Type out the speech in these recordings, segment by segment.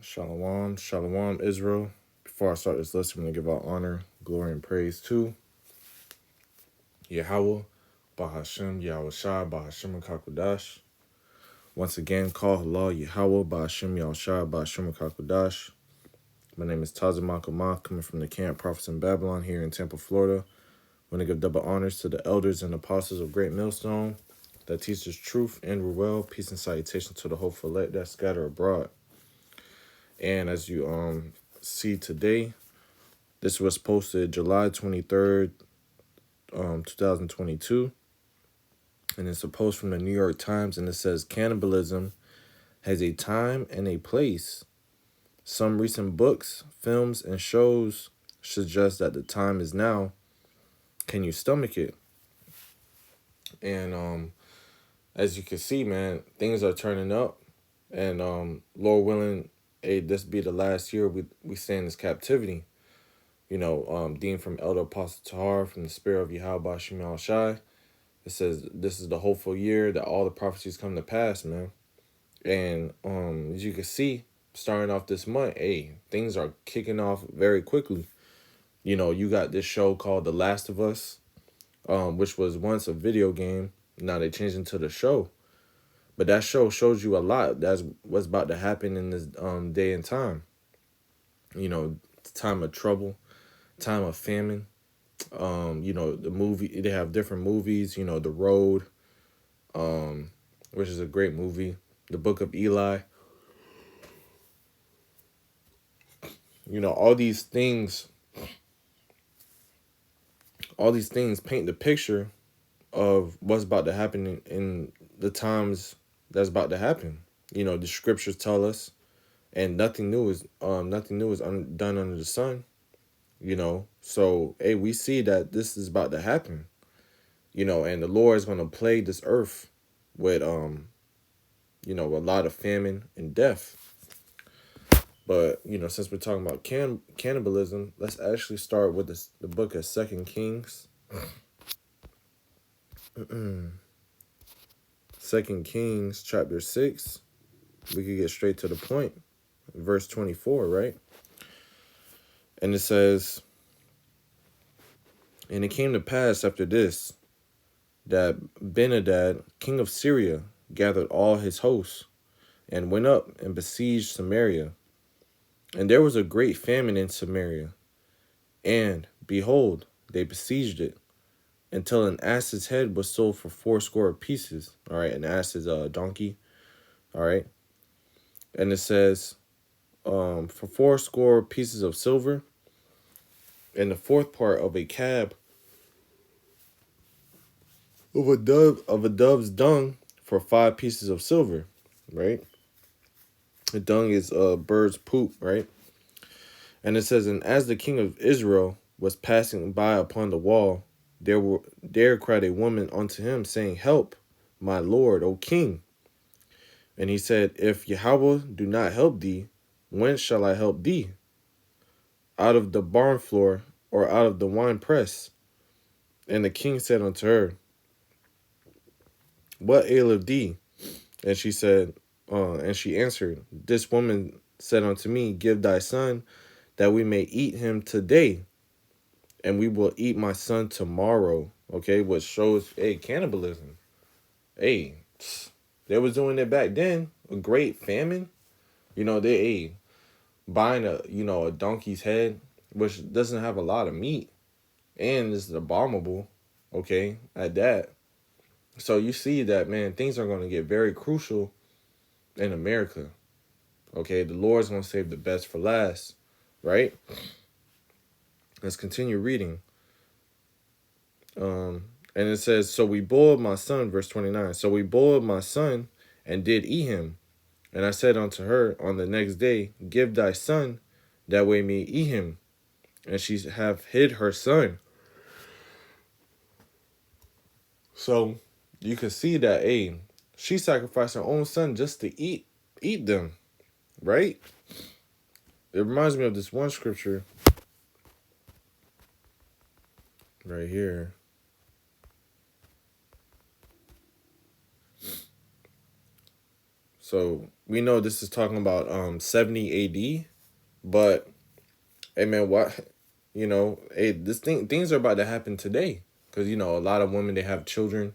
Shalom, shalom, Israel. Before I start this lesson, I'm going to give out honor, glory, and praise to Yahweh, Bahashem, Yahweh Shai, Bahashem, Kakudash. Once again, call Allah, Yahweh, Bahashem, Yahweh Shai, Bahashem, Kakudash. My name is Tazim Kamath, coming from the camp Prophets in Babylon here in Tampa, Florida. I want to give double honors to the elders and apostles of Great Millstone that teaches truth and well. Peace and salutation to the hopeful elect that scatter abroad. And as you see today, this was posted July 23rd, 2022. And it's a post from the New York Times, and it says, cannibalism has a time and a place. Some recent books, films, and shows suggest that the time is now. Can you stomach it? And as you can see, man, things are turning up. And Lord willing, this be the last year we stay in this captivity. You know, Dean from Elder Apostle Tahar from the Spirit of Yahweh Shemel Shai. It says this is the hopeful year that all the prophecies come to pass, man. And as you can see, starting off this month, things are kicking off very quickly. You know, you got this show called The Last of Us, which was once a video game. Now they changed into the show. But that show shows you a lot. That's what's about to happen in this day and time. You know, time of trouble, time of famine. You know, the movie, they have different movies, you know, The Road, which is a great movie. The Book of Eli. You know, all these things paint the picture of what's about to happen in the times that's about to happen. You know, the scriptures tell us, and nothing new is done under the sun. You know, so we see that this is about to happen. You know, and the Lord is going to plague this earth with you know, a lot of famine and death. But, you know, since we're talking about cannibalism, let's actually start with the book of 2 Kings. 2 Kings chapter 6. We could get straight to the point. Verse 24, right? And it says, and it came to pass after this, that Ben-Hadad, king of Syria, gathered all his hosts, and went up and besieged Samaria. And there was a great famine in Samaria. And, behold, they besieged it, until an ass's head was sold for 80 pieces. All right, an ass is a donkey. All right. And it says, for 80 pieces of silver, and the fourth part of a cab of a dove's dung for 5 pieces of silver, right? The dung is a bird's poop, right? And it says, and as the king of Israel was passing by upon the wall, there cried a woman unto him, saying, help, my lord, O king. And he said, if Yahweh do not help thee, whence shall I help thee? Out of the barn floor, or out of the wine press? And the king said unto her, what aileth thee? And she said, and she answered, this woman said unto me, give thy son, that we may eat him today, and we will eat my son tomorrow. Okay, which shows, cannibalism. They was doing it back then. A great famine. You know, they buying a donkey's head, which doesn't have a lot of meat, and is abominable. Okay, at that. So you see that, man, things are going to get very crucial in America. Okay, the Lord's going to save the best for last, right? Let's continue reading. And it says, so we boiled my son, verse 29. So we boiled my son and did eat him. And I said unto her on the next day, give thy son, that we may eat him. And she have hid her son. So you can see that, she sacrificed her own son just to eat them, right? It reminds me of this one scripture right here. So we know this is talking about 70 AD, but hey man, what, hey, things are about to happen today, because a lot of women, they have children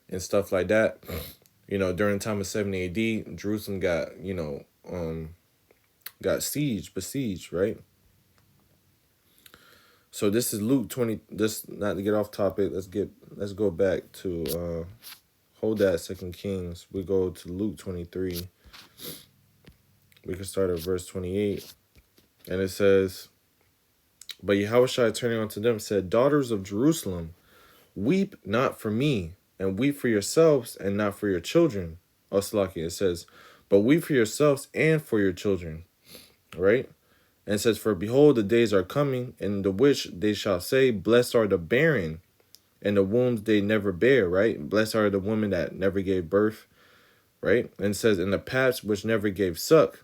and stuff like that. During the time of 70 AD, Jerusalem got, got besieged, right? So this is Luke 20. This, not to get off topic. Let's go back to hold that, Second Kings. We go to Luke 23. We can start at verse 28, and it says, "But Yahushua turning unto them said, Daughters of Jerusalem, weep not for me, and weep for yourselves, and not for your children." Oh, Salaki, it says, "But weep for yourselves and for your children." Right? And it says, "For behold, the days are coming, in the which they shall say, Blessed are the barren, and the wombs they never bear," right? "Blessed are the women that never gave birth," right? And it says, "And the paps which never gave suck."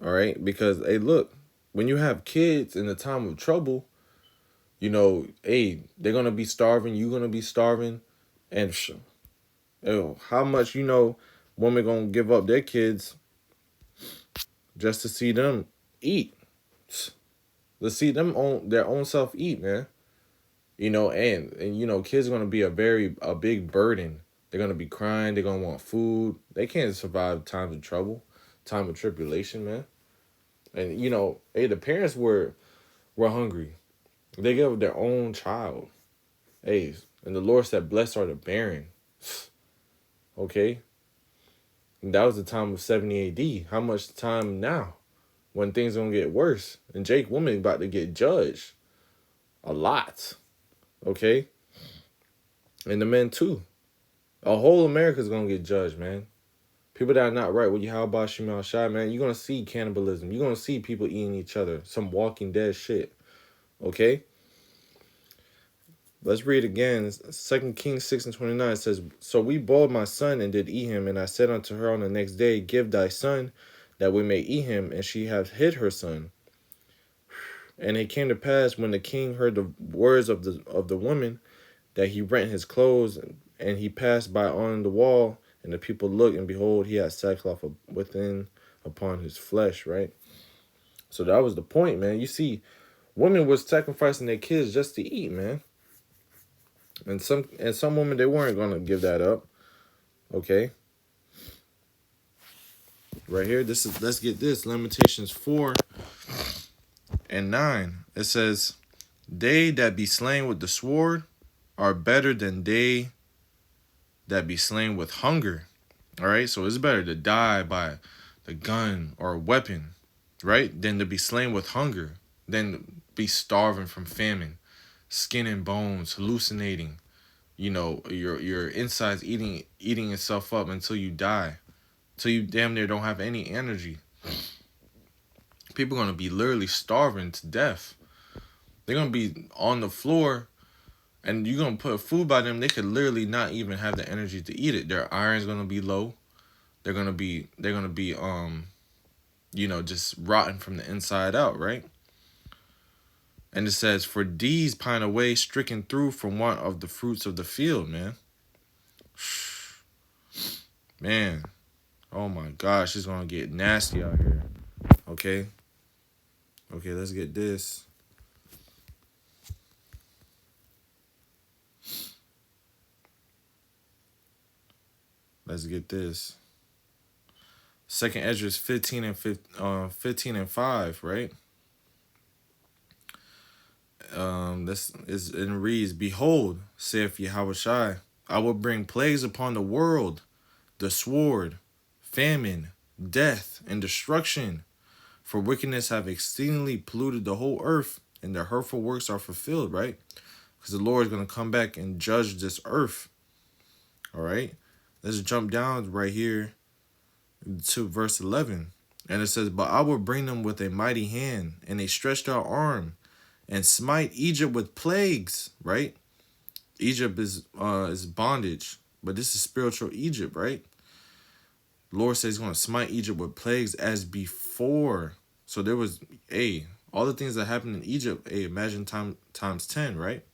All right? Because, hey, look, when you have kids in the time of trouble, hey, they're going to be starving, you're going to be starving, and how much, women going to give up their kids just to see them eat, to see them on their own self eat, man. And kids are gonna be a big burden. They're gonna be crying. They're gonna want food. They can't survive times of trouble, time of tribulation, man. And hey, the parents were hungry. They gave up their own child. Hey, and the Lord said, "Blessed are the barren." Okay, and that was the time of 70 A.D. How much time now, when things gonna get worse, and Jake woman about to get judged a lot. Okay, and the men too. A whole America's gonna get judged, man. People that are not right with you, how about Shemal Shai, man? You're gonna see cannibalism. You're gonna see people eating each other. Some Walking Dead shit. Okay? Let's read again. 2 Kings 6:29 says, "So we boiled my son and did eat him, and I said unto her on the next day, Give thy son, that we may eat him, and she hath hid her son. And it came to pass, when the king heard the words of the woman, that he rent his clothes, and he passed by on the wall, and the people looked, and behold, he had sackcloth within upon his flesh," right? So that was the point, man. You see, women was sacrificing their kids just to eat, man. And some women, they weren't gonna give that up. Okay. Right here, let's get this. Lamentations 4:9. It says, "They that be slain with the sword are better than they that be slain with hunger." All right, so it's better to die by the gun or a weapon, right, than to be slain with hunger, than be starving from famine, skin and bones, hallucinating. Your insides eating itself up until you die, till you damn near don't have any energy. People are gonna be literally starving to death. They're gonna be on the floor, and you're gonna put food by them. They could literally not even have the energy to eat it. Their iron's gonna be low. They're gonna be just rotten from the inside out, right? And it says, "For these pine away, stricken through from want of the fruits of the field," man. Man, oh my gosh, it's gonna get nasty out here. Okay, let's get this. Let's get this. Second Ezra 15 and 5, right? This is, it reads, "Behold, saith Yahushua, I will bring plagues upon the world, the sword, famine, death, and destruction. For wickedness have exceedingly polluted the whole earth, and their hurtful works are fulfilled," right? Because the Lord is going to come back and judge this earth. All right? Let's jump down right here to verse 11. And it says, "But I will bring them with a mighty hand and a stretched out arm, and smite Egypt with plagues," right? Egypt is bondage, but this is spiritual Egypt, right? The Lord says he's going to smite Egypt with plagues as before. So there was, all the things that happened in Egypt, imagine times 10, right?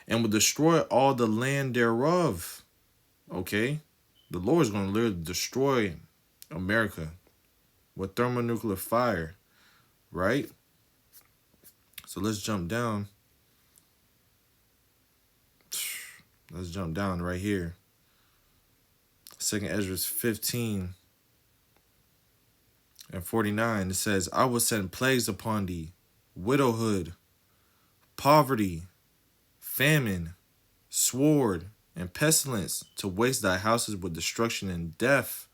"And will destroy all the land thereof." Okay? The Lord is going to literally destroy America with thermonuclear fire, right? So let's jump down. Let's jump down right here. Second Ezra 15 and 49. It says, I will send plagues upon thee, widowhood, poverty, famine, sword, and pestilence to waste thy houses with destruction and death.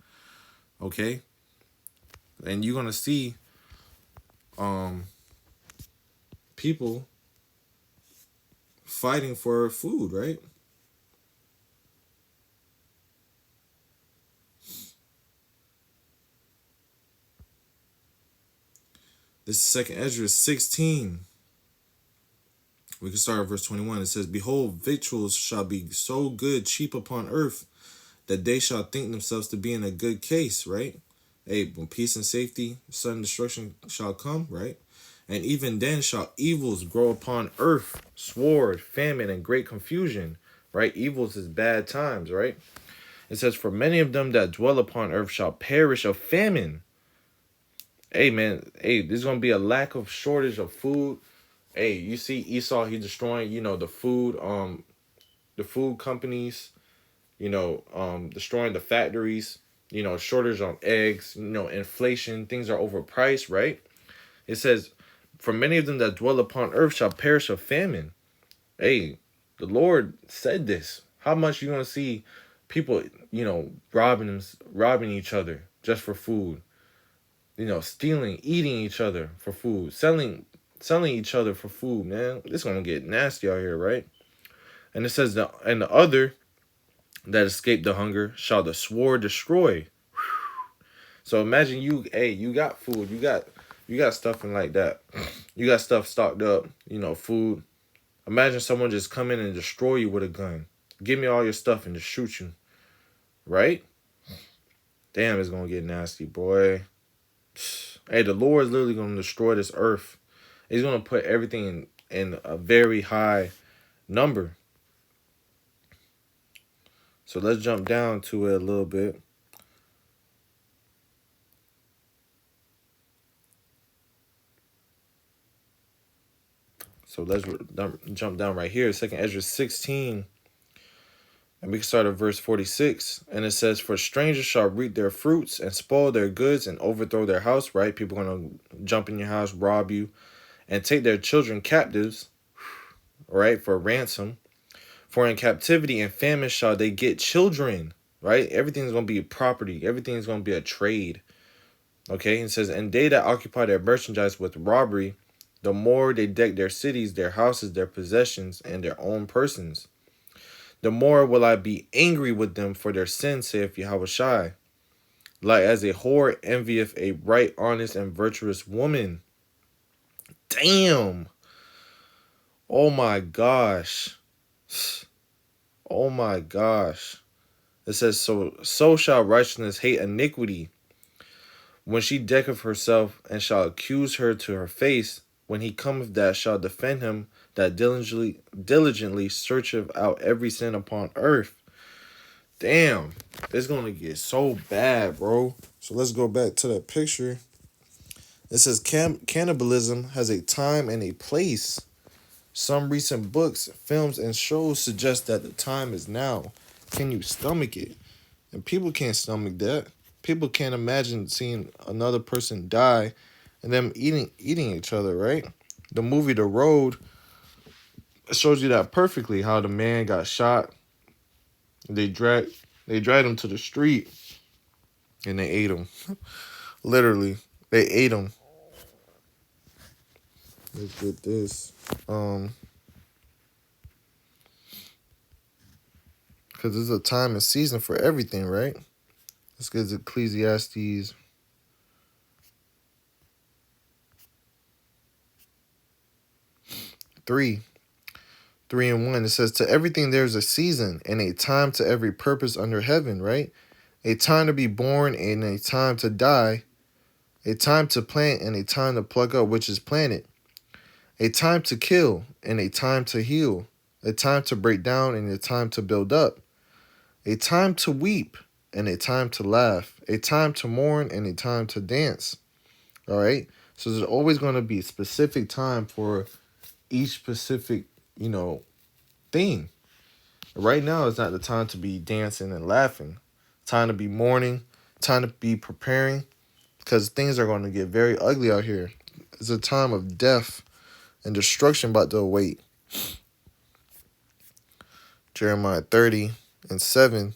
Okay? And you're gonna see people fighting for food, right? This is second Ezra 16. We can start at verse 21. It says, behold, victuals shall be so good cheap upon earth, that they shall think themselves to be in a good case, right? Hey, when peace and safety, sudden destruction shall come, right? And even then shall evils grow upon earth, sword, famine, and great confusion, right? Evils is bad times, right? It says, for many of them that dwell upon earth shall perish of famine. Hey, man, hey, there's going to be a lack of shortage of food. Hey, you see Esau, he destroying, the food companies, destroying the factories, shortage on eggs, inflation, things are overpriced, right? It says, for many of them that dwell upon earth shall perish of famine. Hey, the Lord said this. How much you gonna see people, robbing each other just for food, stealing, eating each other for food, selling each other for food, man. This gonna get nasty out here, right? And it says and the other that escaped the hunger shall the sword destroy. So imagine you got food, you got stuff and like that. You got stuff stocked up, food. Imagine someone just come in and destroy you with a gun. Give me all your stuff and just shoot you. Right? Damn, it's gonna get nasty, boy. Hey, the Lord is literally gonna destroy this earth. He's gonna put everything in a very high number. So let's jump down to it a little bit. So let's jump down right here. Second Ezra 16. And we can start at verse 46. And it says, for strangers shall reap their fruits and spoil their goods and overthrow their house, right? People are going to jump in your house, rob you, and take their children captives, right, for ransom. For in captivity and famine shall they get children, right? Everything's going to be property. Everything's going to be a trade. Okay, it says, and they that occupy their merchandise with robbery, the more they deck their cities, their houses, their possessions, and their own persons, the more will I be angry with them for their sins, saith Yahushai. Like as a whore envieth a right, honest, and virtuous woman. Damn. Oh my gosh. Oh my gosh. It says, so shall righteousness hate iniquity. When she decketh herself, and shall accuse her to her face, when he cometh that shall defend him, that diligently searcheth out every sin upon earth. Damn, it's gonna get so bad, bro. So let's go back to that picture. It says cannibalism has a time and a place. Some recent books, films, and shows suggest that the time is now. Can you stomach it? And people can't stomach that. People can't imagine seeing another person die and them eating each other, right? The movie The Road shows you that perfectly, how the man got shot. They dragged him to the street and they ate him. Literally, they ate him. Let's get this. Because there's a time and season for everything, right? Let's get Ecclesiastes 3:3-1. It says, to everything there's a season and a time to every purpose under heaven, right? A time to be born and a time to die. A time to plant and a time to pluck up which is planted. A time to kill and a time to heal. A time to break down and a time to build up. A time to weep and a time to laugh, a time to mourn and a time to dance. All right. So there's always going to be a specific time for each specific, thing. Right now is not the time to be dancing and laughing. Time to be mourning, time to be preparing, because things are going to get very ugly out here. It's a time of death and destruction about to await. Jeremiah 30:7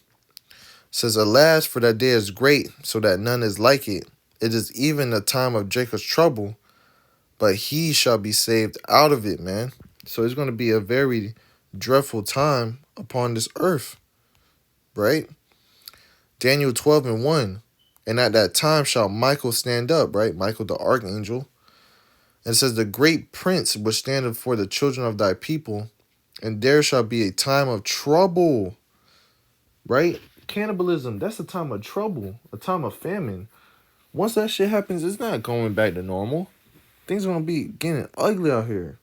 says, Alas, for that day is great, so that none is like it. It is even the time of Jacob's trouble, but he shall be saved out of it, man. So it's going to be a very dreadful time upon this earth, right? Daniel 12:1. And at that time shall Michael stand up, right? Michael the archangel. And it says, The great prince which standeth for the children of thy people, and there shall be a time of trouble, right? Cannibalism, that's a time of trouble, a time of famine. Once that shit happens, it's not going back to normal. Things are going to be getting ugly out here.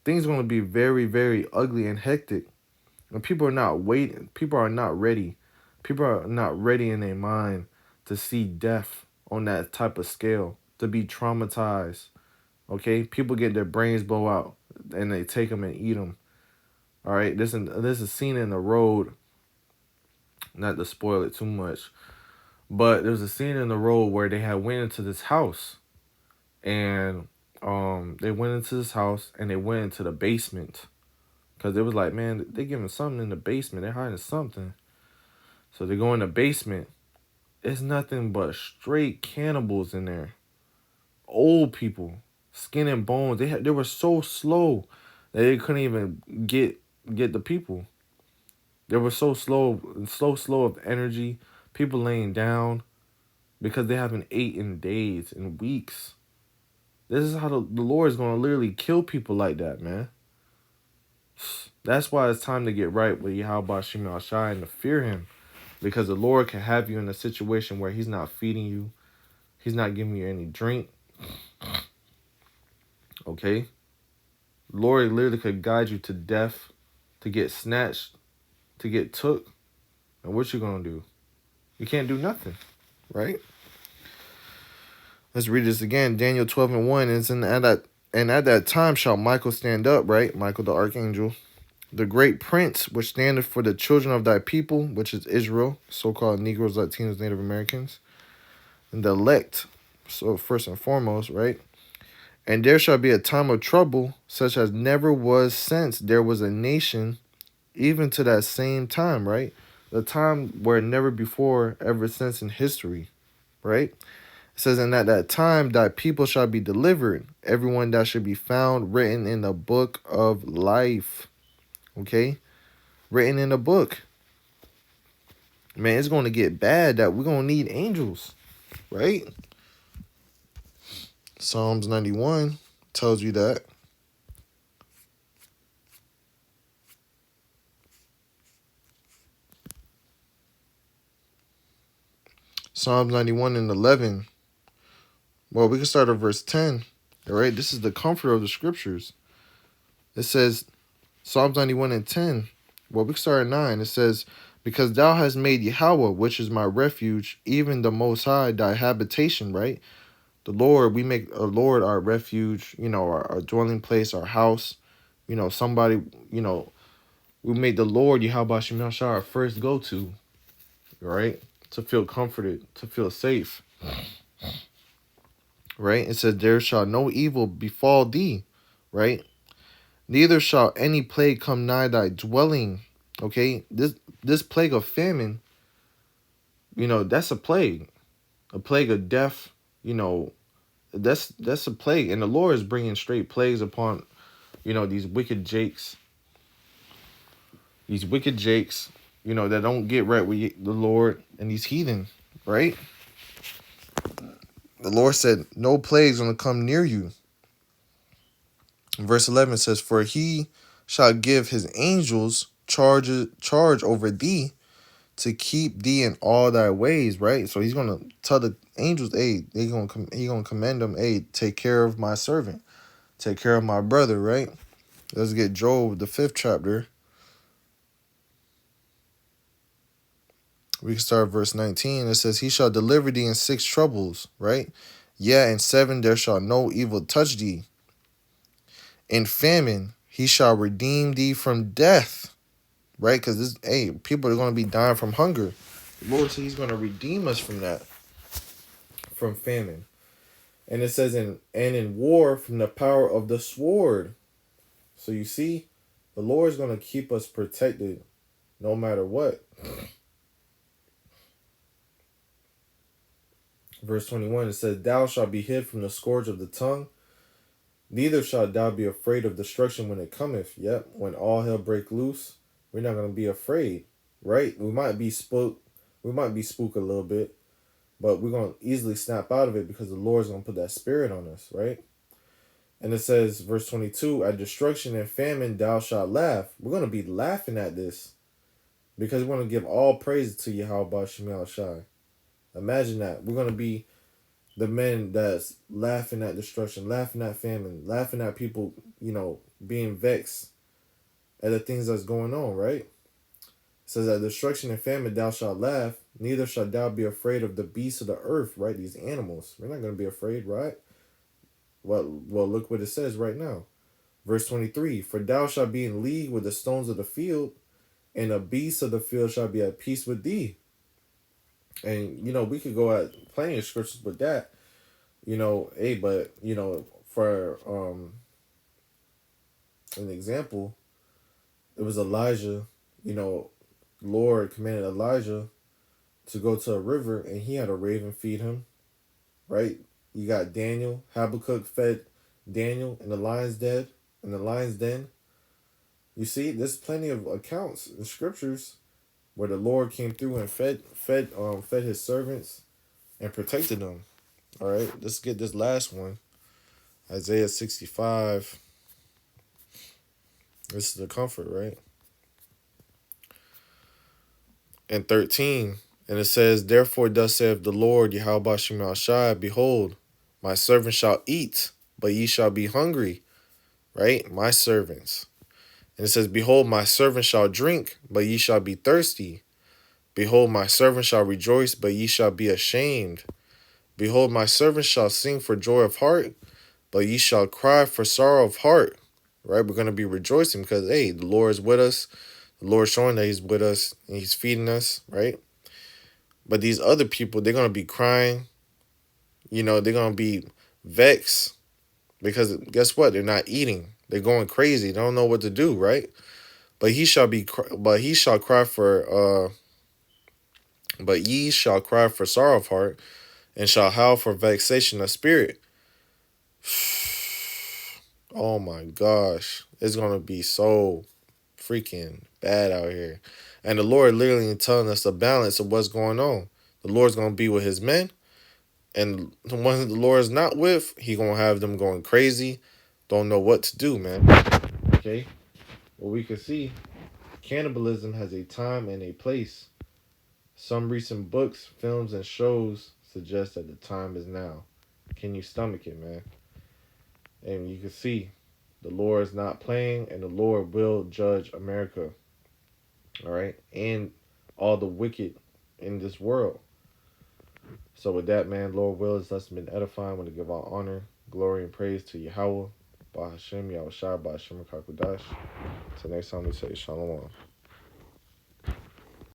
Things are going to be very, very ugly and hectic. And people are not waiting. People are not ready. People are not ready in their mind to see death on that type of scale, to be traumatized. Okay? People get their brains blow out and they take them and eat them. All right? This is a scene in the road, not to spoil it too much, but there's a scene in the road where they had went into this house and they went into this house and they went into the basement because it was like, man, they giving something in the basement. They're hiding something. So they go in the basement. It's nothing but straight cannibals in there. Old people, skin and bones. They were so slow that they couldn't even get the people. They were so slow of energy. People laying down because they haven't ate in days, in weeks. This is how the Lord is going to literally kill people like that, man. That's why it's time to get right with Yahweh Shema Shai and to fear him. Because the Lord can have you in a situation where he's not feeding you. He's not giving you any drink. Okay? Lord literally could guide you to death, to get snatched, to get took. And what you going to do? You can't do nothing. Right? Let's read this again. Daniel 12:1. And at that time shall Michael stand up, right? Michael the archangel. The great prince, which standeth for the children of thy people, which is Israel, so-called Negroes, Latinos, Native Americans, and the elect, so first and foremost, right? And there shall be a time of trouble, such as never was since there was a nation, even to that same time, right? The time where never before, ever since in history, right? It says, and at that time thy people shall be delivered, everyone that should be found written in the book of life. Okay? Written in the book. Man, it's going to get bad that we're going to need angels, right? Psalms 91 tells you that. Psalms 91:11. Well, we can start at verse 10. All right, this is the comfort of the scriptures. It says, Psalms 91:10. Well, we can start at 9. It says, because thou hast made Yahweh, which is my refuge, even the Most High, thy habitation, right? The Lord, we make a Lord our refuge, our dwelling place, our house. Somebody, we made the Lord Yahweh Shem Shah our first go-to, right? To feel comforted, to feel safe, right? It says, there shall no evil befall thee, right? Neither shall any plague come nigh thy dwelling, okay? This plague of famine, that's a plague of death, that's a plague. And the Lord is bringing straight plagues upon, these wicked jakes, that don't get right with the Lord, and these heathen, right? The Lord said, no plague's going to come near you. Verse 11 says, for he shall give his angels charge over thee to keep thee in all thy ways, right? So he's going to tell the angels, hey, he going to commend them, hey, take care of my servant. Take care of my brother, right? Let's get Job, the 5th chapter. We can start verse 19. It says, He shall deliver thee in six troubles, right? Yeah, in seven there shall no evil touch thee. In famine he shall redeem thee from death, right? Because this, hey, people are going to be dying from hunger. The Lord said He's going to redeem us from that, from famine. And it says, in war from the power of the sword. So you see, the Lord is going to keep us protected no matter what. Verse 21, it says, Thou shalt be hid from the scourge of the tongue, neither shalt thou be afraid of destruction when it cometh. Yep, when all hell break loose, we're not going to be afraid, right? We might be spooked a little bit, but we're going to easily snap out of it because the Lord's going to put that spirit on us, right? And it says, verse 22, At destruction and famine thou shalt laugh. We're going to be laughing at this because we're going to give all praise to Yahweh Shem Shai. Imagine that. We're going to be the men that's laughing at destruction, laughing at famine, laughing at people, being vexed at the things that's going on, right? It says, At destruction and famine thou shalt laugh, neither shalt thou be afraid of the beasts of the earth, right? These animals. We're not going to be afraid, right? Well, look what it says right now. Verse 23, For thou shalt be in league with the stones of the field, and the beasts of the field shall be at peace with thee. And, we could go at plenty of scriptures with that. But, for an example, it was Elijah, Lord commanded Elijah to go to a river, and he had a raven feed him, right? You got Daniel, Habakkuk fed Daniel in the lion's den. You see, there's plenty of accounts in scriptures where the Lord came through and fed his servants and protected them. All right, let's get this last one. Isaiah 65. This is the comfort, right? And 13. And it says, Therefore thus saith the Lord, Yahweh Shem Shai, Behold, my servants shall eat, but ye shall be hungry, right? My servants. And it says, Behold, my servants shall drink, but ye shall be thirsty. Behold, my servants shall rejoice, but ye shall be ashamed. Behold, my servants shall sing for joy of heart, but ye shall cry for sorrow of heart. Right? We're going to be rejoicing because, hey, the Lord is with us. The Lord is showing that He's with us and He's feeding us, right? But these other people, they're going to be crying. They're going to be vexed because guess what? They're not eating. They're going crazy. They don't know what to do, right? But he shall cry for but ye shall cry for sorrow of heart, and shall howl for vexation of spirit. Oh my gosh. It's gonna be so freaking bad out here. And the Lord literally telling us the balance of what's going on. The Lord's gonna be with his men, and the ones that the Lord's not with, he gonna have them going crazy, don't know what to do, man. Okay? Well, we can see cannibalism has a time and a place. Some recent books, films, and shows suggest that the time is now. Can you stomach it, man? And you can see the Lord is not playing, and the Lord will judge America. All right? And all the wicked in this world. So with that, man, Lord wills, let's been edifying. I want to give all honor, glory, and praise to Yahweh, Bahashem, Yahweh Shai, Bahashem, Kakudash. Till next time we say Shalom.